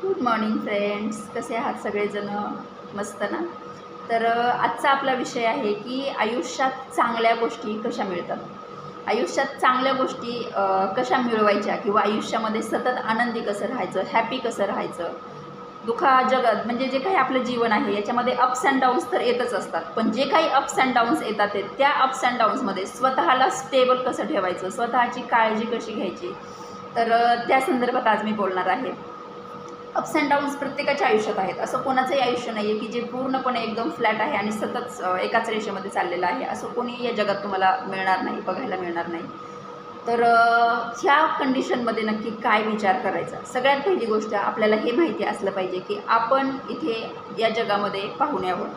Good morning friends, कसे आहात सगळेजण? मस्त ना? तर आजचा आपला विषय आहे की आयुष्यात चांगल्या गोष्टी कशा मिळतात. आयुष्यात चांगल्या गोष्टी कशा मिळवायच्या किंवा आयुष्यामध्ये सतत आनंदी कसं राहायचं, हॅपी कसं राहायचं. जगात म्हणजे जे काही आपलं जीवन आहे याच्यामध्ये अप्स अँड डाऊन्स तर येतच असतात, पण जे काही अप्स अँड डाऊन्स येतात त्या अप्स अँड डाऊन्समध्ये स्वतःला स्टेबल कसं ठेवायचं, स्वतःची काळजी कशी घ्यायची. तर त्या संदर्भात आज मी बोलणार आहे. अप्स अँड डाऊन्स प्रत्येकाच्या आयुष्यात आहेत. असं कोणाचंही आयुष्य नाही आहे की जे पूर्णपणे एकदम फ्लॅट आहे आणि सतत एकाच रेषेमध्ये चाललेलं आहे. असं कोणी या जगात तुम्हाला मिळणार नाही, बघायला मिळणार नाही. तर ह्या कंडिशनमध्ये नक्की काय विचार करायचा. सगळ्यात पहिली गोष्ट आपल्याला हे माहिती असलं पाहिजे की आपण इथे या जगामध्ये पाहुणे आहोत.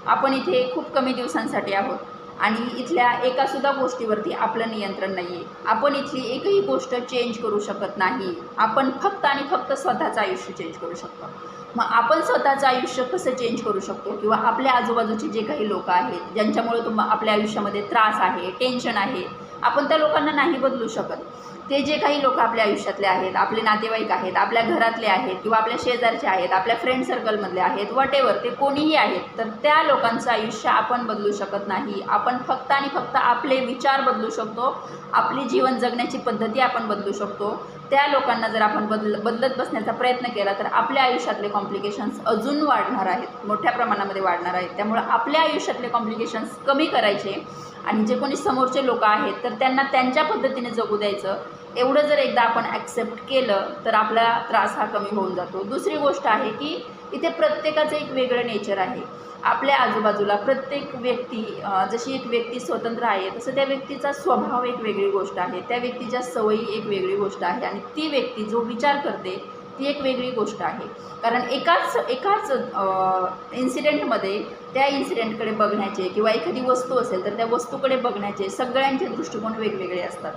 आपण इथे खूप कमी दिवसांसाठी आहोत आणि इथल्या एकासुद्धा गोष्टीवरती आपलं नियंत्रण नाही आहे. आपण इथली एकही गोष्ट चेंज करू शकत नाही. आपण फक्त आणि फक्त स्वतःचं आयुष्य चेंज करू शकतो. मग आपण स्वतःचं आयुष्य कसं चेंज करू शकतो किंवा आपल्या आजूबाजूचे जे काही लोक आहेत ज्यांच्यामुळे आपल्या आयुष्यामध्ये त्रास आहे, टेन्शन आहे, आपण त्या लोकांना नाही बदलू शकत. ते जे काही लोक आपल्या आयुष्यातले आहेत, आपले नातेवाईक आहेत, आपल्या घरातले आहेत किंवा आपल्या शेजारचे आहेत, आपल्या फ्रेंड सर्कलमधले आहेत, वॉटेवर ते कोणीही आहेत, तर त्या लोकांचं आयुष्य आपण बदलू शकत नाही. आपण फक्त आणि फक्त आपले विचार बदलू शकतो, आपली जीवन जगण्याची पद्धती आपण बदलू शकतो. त्या लोकांना जर आपण बदलत बसण्याचा प्रयत्न केला तर आपल्या आयुष्यातले कॉम्प्लिकेशन्स अजून वाढणार आहेत, मोठ्या प्रमाणामध्ये वाढणार आहेत. त्यामुळं आपल्या आयुष्यातले कॉम्प्लिकेशन्स कमी करायचे आणि जे कोणी समोरचे लोक आहेत तर त्यांना त्यांच्या पद्धतीने जगू द्यायचं. एवढं जर एकदा आपण ॲक्सेप्ट केलं तर आपला त्रास हा कमी होऊन जातो. दुसरी गोष्ट आहे की इथे प्रत्येकाचं एक वेगळं नेचर आहे. आपल्या आजूबाजूला प्रत्येक व्यक्ती जशी एक व्यक्ती स्वतंत्र आहे तसं त्या व्यक्तीचा स्वभाव एक वेगळी गोष्ट आहे, त्या व्यक्तीच्या सवयी एक वेगळी गोष्ट आहे आणि ती व्यक्ती जो विचार करते ती एक वेगळी गोष्ट आहे. कारण एकाच इन्सिडेंटमध्ये त्या इन्सिडेंटकडे बघण्याचे किंवा एखादी वस्तू असेल तर त्या वस्तूकडे बघण्याचे सगळ्यांचे दृष्टिकोन वेगवेगळे असतात.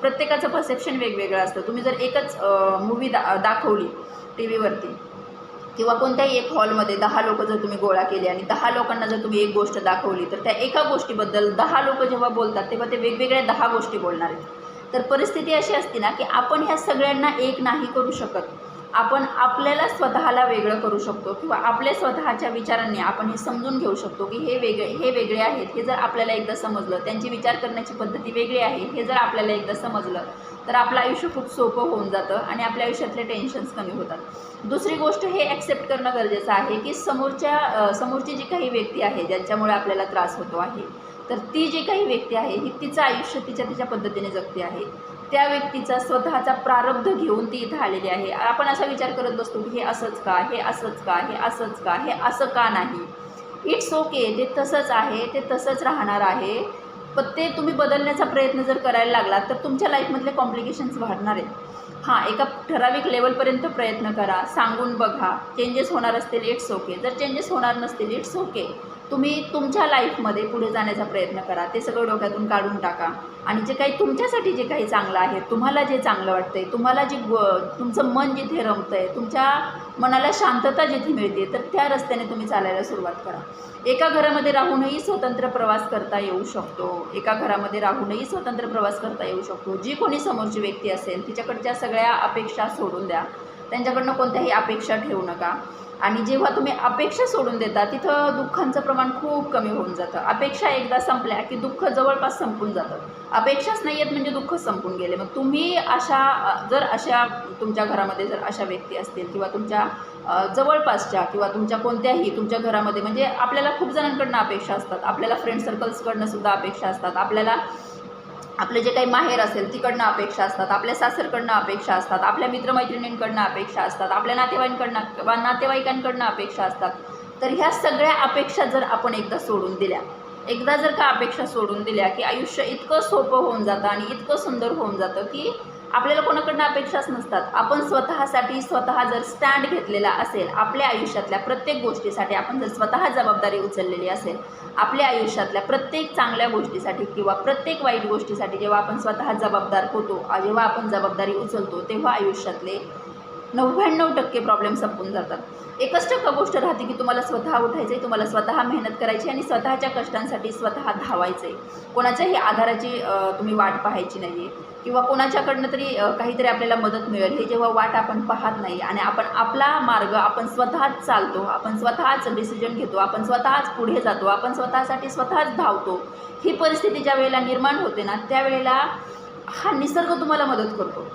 प्रत्येकाचं परसेप्शन वेगवेगळं असतं. तुम्ही जर एकच मूवी दाखवली टी व्हीवरती किंवा कोणत्याही एक हॉलमध्ये 10 लोकं जर तुम्ही गोळा केले आणि 10 लोकांना जर तुम्ही एक गोष्ट दाखवली तर त्या एका गोष्टीबद्दल 10 लोकं जेव्हा बोलतात तेव्हा ते वेगवेगळ्या 10 गोष्टी बोलणार आहेत. तर परिस्थिती अशी असते ना की आपण ह्या सगळ्यांना एक नाही करू शकत. आपण आपल्याला स्वतःला वेगळं करू शकतो किंवा आपल्या स्वतःच्या विचारांनी आपण हे समजून घेऊ शकतो की हे वेगळे आहेत. हे जर आपल्याला एकदा समजलं, त्यांची विचार करण्याची पद्धती वेगळी आहे हे जर आपल्याला एकदा समजलं तर आपलं आयुष्य खूप सोपं होऊन जातं आणि आपल्या आयुष्यातले टेन्शन्स कमी होतात. दुसरी गोष्ट हे ॲक्सेप्ट करणं गरजेचं आहे की समोरची जी काही व्यक्ती आहे ज्यांच्यामुळे आपल्याला त्रास होतो आहे तर ती जी काही व्यक्ती आहे ही तिचं आयुष्य तिच्या पद्धतीने जगते आहे. त्या व्यक्तीचा स्वतःचा प्रारब्ध घेऊन ती इथं आलेली आहे. आपण असा विचार करत बसतो की हे असंच का, हे असंच का, हे असंच का, हे असं का नाही. इट्स ओके, ते तसंच आहे, ते तसंच राहणार आहे. पण ते तुम्ही बदलण्याचा प्रयत्न जर करायला लागला तर तुमच्या लाईफमधले कॉम्प्लिकेशन्स वाढणार आहेत. हां, एका ठराविक लेवलपर्यंत प्रयत्न करा, सांगून बघा. चेंजेस होणार असतील इट्स ओके, जर चेंजेस होणार नसतील इट्स ओके. तुम्ही तुमच्या लाईफमध्ये पुढे जाण्याचा प्रयत्न करा. ते सगळं डोक्यातून काढून टाका आणि जे काही तुमच्यासाठी जे काही चांगलं आहे, तुम्हाला जे चांगलं वाटतं आहे, तुम्हाला तुमचं मन जिथे रमतं आहे, तुमच्या मनाला शांतता जिथे मिळते तर त्या रस्त्याने तुम्ही चालायला सुरुवात करा. एका घरामध्ये राहूनही स्वतंत्र प्रवास करता येऊ शकतो. एका घरामध्ये राहूनही स्वतंत्र प्रवास करता येऊ शकतो. जी कोणी समोरची व्यक्ती असेल तिच्याकडच्या सगळ्या अपेक्षा सोडून द्या. त्यांच्याकडनं कोणत्याही अपेक्षा ठेवू नका. आणि जेव्हा तुम्ही अपेक्षा सोडून देता तिथं दुःखांचं प्रमाण खूप कमी होऊन जातं. अपेक्षा एकदा संपल्या की दुःख जवळपास संपून जातं. अपेक्षाच नाही आहेत म्हणजे दुःख संपून गेले. मग तुम्ही अशा तुमच्या घरामध्ये जर अशा व्यक्ती असतील किंवा तुमच्या जवळपासच्या किंवा तुमच्या कोणत्याही तुमच्या घरामध्ये म्हणजे आपल्याला खूप जणांकडनं अपेक्षा असतात. आपल्याला फ्रेंड सर्कल्सकडनं सुद्धा अपेक्षा असतात. आपल्याला आपलं जे काही माहेर असेल तिकडनं अपेक्षा असतात. आपल्या सासरकडनं अपेक्षा असतात. आपल्या मित्रमैत्रिणींकडनं अपेक्षा असतात. आपल्या नातेवाईकांकडनं अपेक्षा असतात. तर ह्या सगळ्या अपेक्षा जर आपण एकदा जर का अपेक्षा सोडून दिल्या की आयुष्य इतकं सोपं होऊन जातं आणि इतकं सुंदर होऊन जातं की आपल्याला कोणाकडनं अपेक्षाच नसतात. आपण स्वतः जर स्टँड घेतलेला असेल, आपल्या आयुष्यातल्या प्रत्येक गोष्टीसाठी आपण जर स्वतः जबाबदारी उचललेली असेल, आपल्या आयुष्यातल्या प्रत्येक चांगल्या गोष्टीसाठी किंवा प्रत्येक वाईट गोष्टीसाठी जेव्हा आपण स्वतः जबाबदार होतो, जेव्हा आपण जबाबदारी उचलतो तेव्हा आयुष्यातले 99% प्रॉब्लेम संपून जातात. 1% गोष्ट राहते की तुम्हाला स्वतः उठायचं आहे, तुम्हाला स्वतः मेहनत करायची आणि स्वतःच्या कष्टांसाठी स्वतः धावायचं आहे. कोणाच्याही आधाराची तुम्ही वाट पाहायची नाही आहे. किंवा कोणाच्याकडनं तरी काहीतरी आपल्याला मदत मिळेल, हे जेव्हा वाट आपण पाहत नाही आणि आपण आपला मार्ग आपण स्वतःच चालतो, आपण स्वतःच डिसिजन घेतो, आपण स्वतःच पुढे जातो, आपण स्वतःसाठी स्वतःच धावतो, ही परिस्थिती ज्या वेळेला निर्माण होते ना, त्यावेळेला हा निसर्ग तुम्हाला मदत करतो.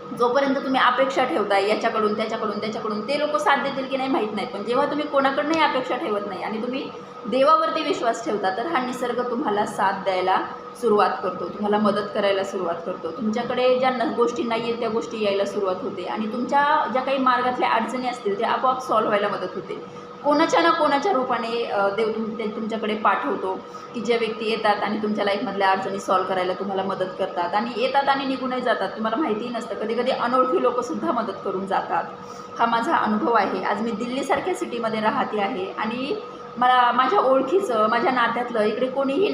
जोपर्यंत तुम्ही अपेक्षा ठेवताय याच्याकडून त्याच्याकडून, ते लोक साथ देतील की नाही माहीत नाही, पण जेव्हा तुम्ही कोणाकडनंही अपेक्षा ठेवत नाही आणि तुम्ही देवावरती विश्वास ठेवता, तर हा निसर्ग तुम्हाला साथ द्यायला सुरुवात करतो, तुम्हाला मदत करायला सुरुवात करतो. तुमच्याकडे ज्या गोष्टी नाही आहेत त्या गोष्टी यायला सुरुवात होते आणि तुमच्या ज्या काही मार्गातल्या अडचणी असतील त्या आपोआप सॉल्व्ह व्हायला मदत होते. कोणाच्या ना कोणाच्या रूपाने देव तुमच्याकडे पाठवतो की जे व्यक्ती येतात आणि तुमच्या लाईफमधल्या अडचणी सॉल्व्ह करायला तुम्हाला मदत करतात आणि येतात आणि निघूनही जातात, तुम्हाला माहितीही नसतं. कधी कधी अनोळखी लोकंसुद्धा मदत करून जातात. हा माझा अनुभव आहे. आज मी दिल्लीसारख्या सिटीमध्ये राहते आहे आणि मला माझ्या ओळखीचं, माझ्या नात्यातलं इकडे कोणीही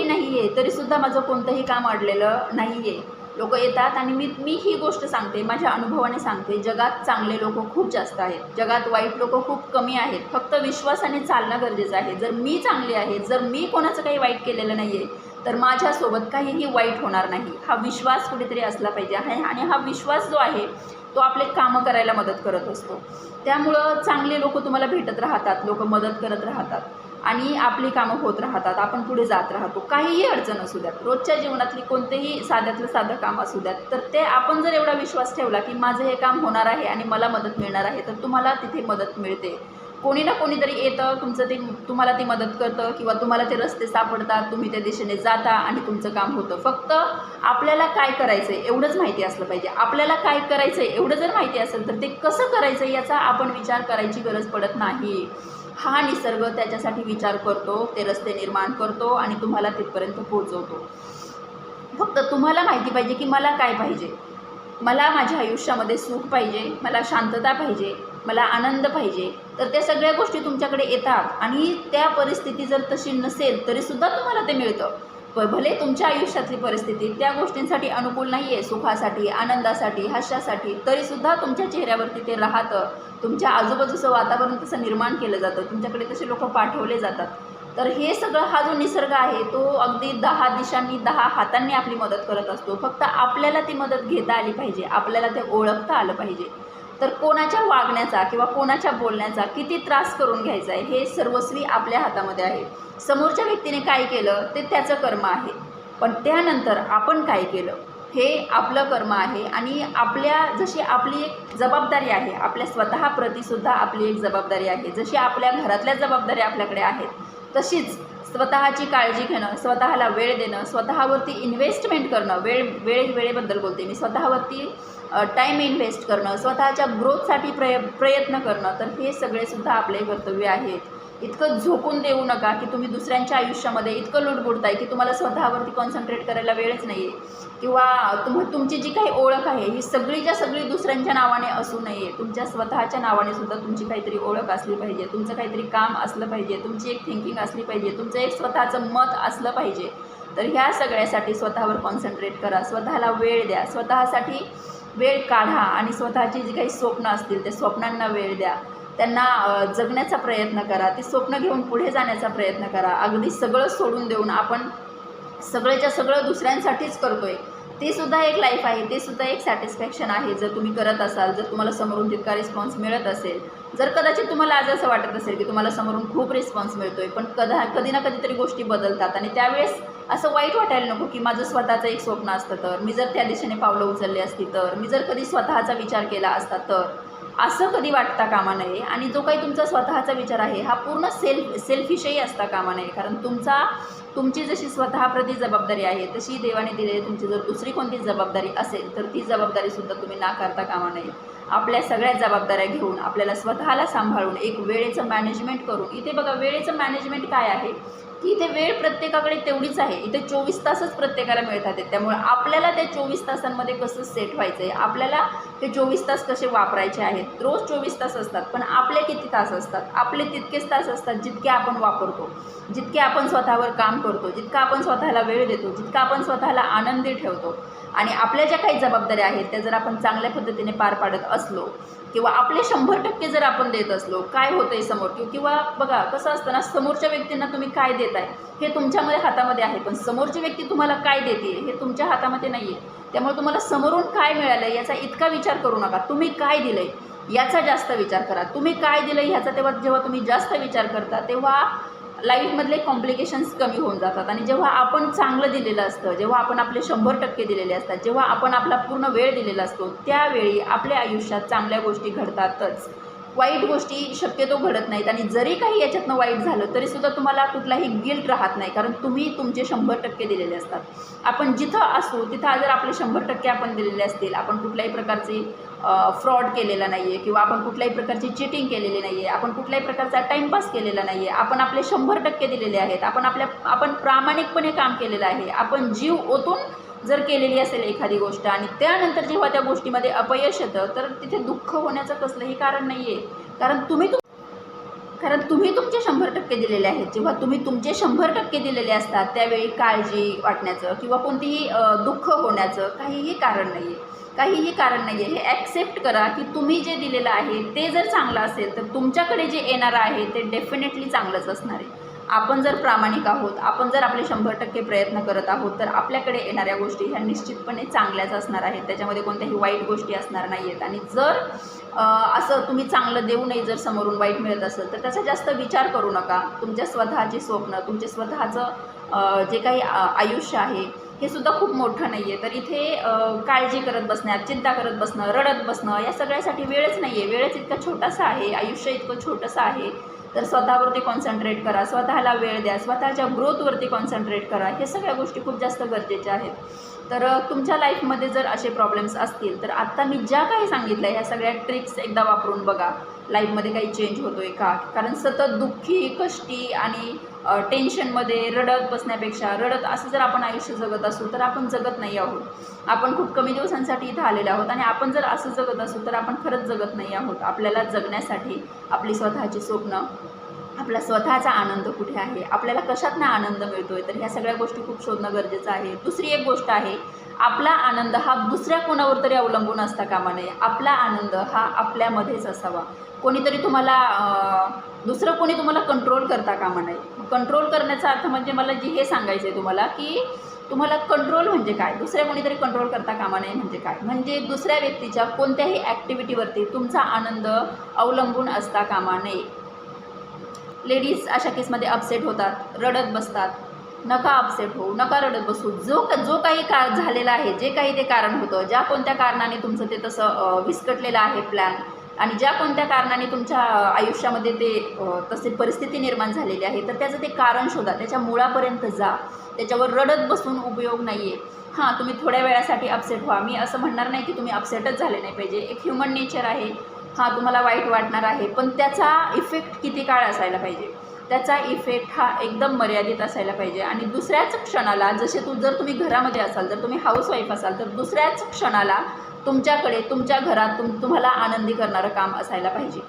नाही आहे, तरीसुद्धा माझं कोणतंही काम अडलेलं नाही आहे. लोक येतात आणि मी ही गोष्ट सांगते, माझ्या अनुभवाने सांगते, जगात चांगले लोक खूप जास्त आहेत, जगात वाईट लोक खूप कमी आहेत. फक्त विश्वासाने चालणं गरजेचं आहे. जर मी चांगली आहे, जर मी कोणाचं काही वाईट केलेलं नाही आहे, तर माझ्यासोबत काहीही वाईट होणार नाही. हा विश्वास कुठेतरी असला पाहिजे आहे आणि हा विश्वास जो आहे तो आपले कामं करायला मदत करत असतो. त्यामुळं चांगले लोक तुम्हाला भेटत राहतात, लोक मदत करत राहतात आणि आपली कामं होत राहतात, आपण पुढे जात राहतो. काहीही अडचण असू द्यात, रोजच्या जीवनातली कोणतेही साध्यातलं साधं काम असू द्यात, तर ते आपण जर एवढा विश्वास ठेवला की माझं हे काम होणार आहे आणि मला मदत मिळणार आहे, तर तुम्हाला तिथे मदत मिळते. कोणी ना कोणीतरी येतं, तुम्हाला ती मदत करतं किंवा तुम्हाला ते रस्ते सापडतात, तुम्ही त्या दिशेने जाता आणि तुमचं काम होतं. फक्त आपल्याला काय करायचं आहे एवढंच माहिती असलं पाहिजे. आपल्याला काय करायचं आहे एवढं जर माहिती असेल तर ते कसं करायचं याचा आपण विचार करायची गरज पडत नाही. हा निसर्ग त्याच्यासाठी विचार करतो, ते रस्ते निर्माण करतो आणि तुम्हाला तिथपर्यंत पोहोचवतो. फक्त तुम्हाला माहिती पाहिजे की मला काय पाहिजे. मला माझ्या आयुष्यामध्ये सुख पाहिजे, मला शांतता पाहिजे, मला आनंद पाहिजे. तर त्या सगळ्या गोष्टी तुमच्याकडे येतात आणि त्या परिस्थिती जर तशी नसेल तरीसुद्धा तुम्हाला ते मिळतं. भले तुमच्या आयुष्यातली परिस्थिती त्या गोष्टींसाठी अनुकूल नाही आहे, सुखासाठी, आनंदासाठी, हास्यासाठी, तरीसुद्धा तुमच्या चेहऱ्यावरती ते राहतं. तुमच्या आजूबाजूचं वातावरण तसं निर्माण केलं जातं, तुमच्याकडे तसे लोक पाठवले जातात. तर हे सगळं हा जो निसर्ग आहे तो अगदी 10 दिशांनी 10 हातांनी आपली मदत करत असतो. फक्त आपल्याला ती मदत घेता आली पाहिजे, आपल्याला ते ओळखता आलं पाहिजे. तर कोणाच्या वागण्याचा किंवा कोणाच्या बोलण्याचा किती त्रास करून घ्यायचा आहे हे सर्वस्वी आपल्या हातामध्ये आहे. समोरच्या व्यक्तीने काय केलं ते त्याचं कर्म आहे, पण त्यानंतर आपण काय केलं हे आपलं कर्म आहे. आणि जशी आपली एक जबाबदारी आहे, आपल्या स्वतःप्रतीसुद्धा आपली एक जबाबदारी आहे. जशी आपल्या घरातल्या जबाबदाऱ्या आपल्याकडे आहेत, तशीच स्वतःची काळजी घेणं, स्वतःला वेळ देणं, स्वतःवरती इन्व्हेस्टमेंट करणं, वेळेबद्दल बोलते मी, स्वतःवरती टाईम इन्व्हेस्ट करणं, स्वतःच्या ग्रोथसाठी प्रयत्न करणं, तर हे सगळेसुद्धा आपले कर्तव्य आहेत. इतकं झोकून देऊ नका की तुम्ही दुसऱ्यांच्या आयुष्यामध्ये इतकं लुडबुडताय की तुम्हाला स्वतःवरती कॉन्सन्ट्रेट करायला वेळच नाही आहे. किंवा तुमची जी काही ओळख आहे ही सगळीच्या सगळी दुसऱ्यांच्या नावाने असू नये. तुमच्या स्वतःच्या नावाने सुद्धा तुमची काहीतरी ओळख असली पाहिजे, तुमचं काहीतरी काम असलं पाहिजे, तुमची एक थिंकिंग असली पाहिजे, तुमचं एक स्वतःचं मत असलं पाहिजे. तर ह्या सगळ्यासाठी स्वतःवर कॉन्सन्ट्रेट करा, स्वतःला वेळ द्या, स्वतःसाठी वेळ काढा आणि स्वतःची जी काही स्वप्न असतील त्या स्वप्नांना वेळ द्या, त्यांना जगण्याचा प्रयत्न करा, ते स्वप्न घेऊन पुढे जाण्याचा प्रयत्न करा. अगदी सगळं सोडून देऊन आपण सगळ्याच्या सगळं दुसऱ्यांसाठीच करतो आहे, ते सुद्धा एक लाईफ आहे, ते सुद्धा एक सॅटिस्फॅक्शन आहे. जर तुम्ही करत असाल, जर तुम्हाला समोरून तितका रिस्पॉन्स मिळत असेल, जर कदाचित तुम्हाला आज असं वाटत असेल की तुम्हाला समोरून खूप रिस्पॉन्स मिळतो आहे, पण कधी ना कधीतरी गोष्टी बदलतात आणि त्यावेळेस असं वाईट वाटायला नको की माझं स्वतःचं एक स्वप्न असतं तर, मी जर त्या दिशेने पावलं उचलली असती तर, मी जर कधी स्वतःचा विचार केला असता तर, असं कधी वाटता कामा नये. आणि जो काही तुमचा स्वतःचा विचार आहे हा पूर्ण सेल्फिशही असता कामा नये. कारण तुमची जशी स्वतःप्रती जबाबदारी आहे तशी देवाने दिलेली तुमची जर दुसरी कोणती जबाबदारी असेल तर ती जबाबदारीसुद्धा तुम्ही नाकारता कामा नये. आपल्या सगळ्या जबाबदाऱ्या घेऊन आपल्याला स्वतःला सांभाळून एक वेळेचं मॅनेजमेंट करून, इथे बघा वेळेचं मॅनेजमेंट काय आहे की इथे वेळ प्रत्येकाकडे तेवढीच आहे. इथे 24 तासच प्रत्येकाला मिळतात आहेत. त्यामुळे आपल्याला त्या 24 तासांमध्ये कसं सेट व्हायचं आहे, आपल्याला हे 24 तास कसे वापरायचे आहेत. रोज 24 तास असतात, पण आपले किती तास असतात? आपले तितकेच तास असतात जितके आपण वापरतो, जितके आपण स्वतःवर काम करतो, जितका आपण स्वतःला वेळ देतो, जितका आपण स्वतःला आनंदी ठेवतो. आणि आपल्या ज्या काही जबाबदाऱ्या आहेत त्या जर आपण चांगल्या पद्धतीने पार पाडत असलो किंवा आपले 100% जर आपण देत असलो, काय होतं आहे समोर किंवा बघा कसं असतं ना, समोरच्या व्यक्तींना तुम्ही काय देताय हे तुमच्यामध्ये हातामध्ये आहे, पण समोरची व्यक्ती तुम्हाला काय देते हे तुमच्या हातामध्ये नाही आहे. त्यामुळे तुम्हाला समोरून काय मिळालं याचा इतका विचार करू नका. तुम्ही काय दिलं आहे याचा जास्त विचार करा. तुम्ही काय दिलं आहे ह्याचा जेव्हा तुम्ही जास्त विचार करता तेव्हा लाईफमधले कॉम्प्लिकेशन्स कमी होऊन जातात. आणि जेव्हा आपण चांगलं दिलेलं असतं, जेव्हा आपण आपले 100% दिलेले असतात, जेव्हा आपण आपला पूर्ण वेळ दिलेला असतो, त्यावेळी आपल्या आयुष्यात चांगल्या गोष्टी घडतातच. वाईट गोष्टी शक्यतो घडत नाहीत. आणि जरी काही याच्यातनं वाईट झालं तरीसुद्धा तुम्हाला कुठलाही गिल्ट राहत नाही, कारण तुम्ही तुमचे 100% दिलेले असतात. आपण जिथं असू तिथं जर आपले 100% आपण दिलेले असतील, आपण कुठल्याही प्रकारचे फ्रॉड केलेला नाही आहे किंवा आपण कुठल्याही प्रकारची चिटिंग केलेली नाही आहे, आपण कुठल्याही प्रकारचा टाईमपास केलेला नाही आहे, आपण आपले 100% दिलेले आहेत, आपण प्रामाणिकपणे काम केलेलं आहे, आपण जीव ओतून जर केलेली असेल एखादी गोष्ट आणि त्यानंतर जेव्हा त्या गोष्टीमध्ये अपयश येतं तर तिथे दुःख होण्याचं कसलंही कारण नाही आहे. कारण तुम्ही तुमचे 100% दिलेले आहेत. जेव्हा तुम्ही तुमचे 100% दिलेले असतात त्यावेळी काळजी वाटण्याचं किंवा कोणतीही दुःख होण्याचं काहीही कारण नाही आहे. हे ॲक्सेप्ट करा की तुम्ही जे दिलेलं आहे ते जर चांगलं असेल तर तुमच्याकडे जे येणारं आहे ते डेफिनेटली चांगलंच असणार आहे. आपण जर प्रामाणिक आहोत, आपण जर आपले 100% प्रयत्न करत आहोत तर आपल्याकडे येणाऱ्या गोष्टी ह्या निश्चितपणे चांगल्याच असणार आहेत. त्याच्यामध्ये कोणत्याही वाईट गोष्टी असणार नाही आहेत. आणि जर असं तुम्ही चांगलं देऊनही जर समोरून वाईट मिळत असेल तर त्याचा जास्त विचार करू नका. तुमच्या स्वतःची स्वप्न, तुमचे स्वतःचं जे काही आयुष्य आहे हे सुद्धा खूप मोठं नाही आहे. तर इथे काळजी करत बसण्यात, चिंता करत बसणं, रडत बसणं या सगळ्यासाठी वेळच नाही आहे. वेळच इतका छोटासा आहे, आयुष्य इतकं छोटंसं आहे. तर स्वतःवरती कॉन्सन्ट्रेट करा, स्वतःला वेळ द्या, स्वतःच्या ग्रोथवरती कॉन्सन्ट्रेट करा. हे सगळ्या गोष्टी खूप जास्त गरजेच्या आहेत. तर तुमच्या लाईफमध्ये जर असे प्रॉब्लेम्स असतील तर आत्ता मी ज्या काही सांगितलं ह्या सगळ्या ट्रिक्स एकदा वापरून बघा. लाईफमध्ये काही चेंज होतो आहे का? कारण सतत दुःखी, कष्टी आणि टेन्शनमध्ये रडत बसण्यापेक्षा असं जर आपण आयुष्य जगत असू तर आपण जगत नाही आहोत. आपण खूप कमी दिवसांसाठी इथं आलेले आहोत आणि आपण जर असं जगत असू तर आपण खरंच जगत नाही आहोत. आपल्याला जगण्यासाठी आपली स्वतःची स्वप्न, आपला स्वतःचा आनंद कुठे आहे, आपल्याला कशातनं आनंद मिळतो आहे, तर ह्या सगळ्या गोष्टी खूप शोधणं गरजेचं आहे. दुसरी एक गोष्ट आहे, आपला आनंद हा दुसऱ्या कोणावर तरी अवलंबून असता कामा नये. आपला आनंद हा आपल्यामध्येच असावा. दुसरं कोणी तुम्हाला कंट्रोल करता कामा नये. कंट्रोल करण्याचा अर्थ म्हणजे मला हे सांगायचं आहे तुम्हाला की तुम्हाला कंट्रोल म्हणजे काय, दुसऱ्या कोणीतरी कंट्रोल करता कामा नये म्हणजे काय, म्हणजे दुसऱ्या व्यक्तीच्या कोणत्याही ॲक्टिव्हिटीवरती तुमचा आनंद अवलंबून असता कामा नये. लेडीज अशा केसमध्ये अपसेट होतात, रडत बसतात. नका अपसेट होऊ, नका रडत बसू. जो काही झालेला आहे, जे काही ते कारण होतं, ज्या कोणत्या कारणाने तुमचं ते तसं विस्कटलेलं आहे प्लॅन, आणि ज्या कोणत्या कारणाने तुमच्या आयुष्यामध्ये ते तसे परिस्थिती निर्माण झालेली आहे, तर त्याचं ते कारण शोधा, त्याच्या मुळापर्यंत जा. त्याच्यावर रडत बसून उपयोग नाही आहे. हां, तुम्ही थोड्या वेळासाठी अपसेट व्हा. मी असं म्हणणार नाही की तुम्ही अपसेटच झाले नाही पाहिजे. एक ह्युमन नेचर आहे. हां, तुम्हाला वाईट वाटणार आहे, पण त्याचा इफेक्ट किती काळ असायला पाहिजे, त्याचा इफेक्ट हा एकदम मर्यादित असायला पाहिजे. आणि दुसऱ्याच क्षणाला, जर तुम्ही घरामध्ये असाल, जर तुम्ही हाऊसवाईफ असाल, तर दुसऱ्याच क्षणाला तुमच्याकडे तुमच्या घरात तुम्हाला आनंदी करणारं काम असायला पाहिजे.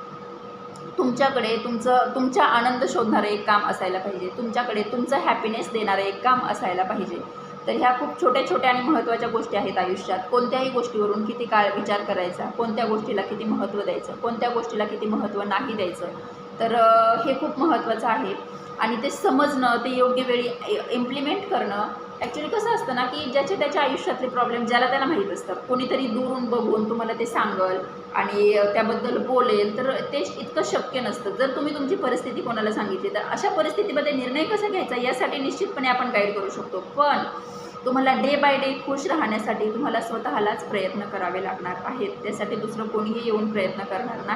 तुमच्याकडे तुमचा आनंद शोधणारं एक काम असायला पाहिजे. तुमच्याकडे तुमचं हॅपीनेस देणारं एक काम असायला पाहिजे. तर ह्या खूप छोट्या छोट्या आणि महत्त्वाच्या गोष्टी आहेत आयुष्यात. कोणत्याही गोष्टीवरून किती काळ विचार करायचा, कोणत्या गोष्टीला किती महत्त्व द्यायचं, कोणत्या गोष्टीला किती महत्त्व नाही द्यायचं, तर हे खूप महत्त्वाचं आहे. आणि ते समजणं, ते योग्य वेळी इम्प्लिमेंट करणं. ॲक्च्युली कसं असतं ना की त्याच्या आयुष्यातले प्रॉब्लेम ज्याला त्याला माहीत असतं. कोणीतरी दुरून बघून तुम्हाला ते सांगल आणि त्याबद्दल बोलेल, तर ते इतकं शक्य नसतं. जर तुम्ही तुमची परिस्थिती कोणाला सांगितली तर अशा परिस्थितीमध्ये निर्णय कसा घ्यायचा यासाठी निश्चितपणे आपण गाईड करू शकतो. पण तुम्हाला डे बाय डे खुश राहण्यासाठी तुम्हाला स्वतःलाच प्रयत्न करावे लागणार आहेत. त्यासाठी दुसरं कोणीही येऊन प्रयत्न करणार नाही.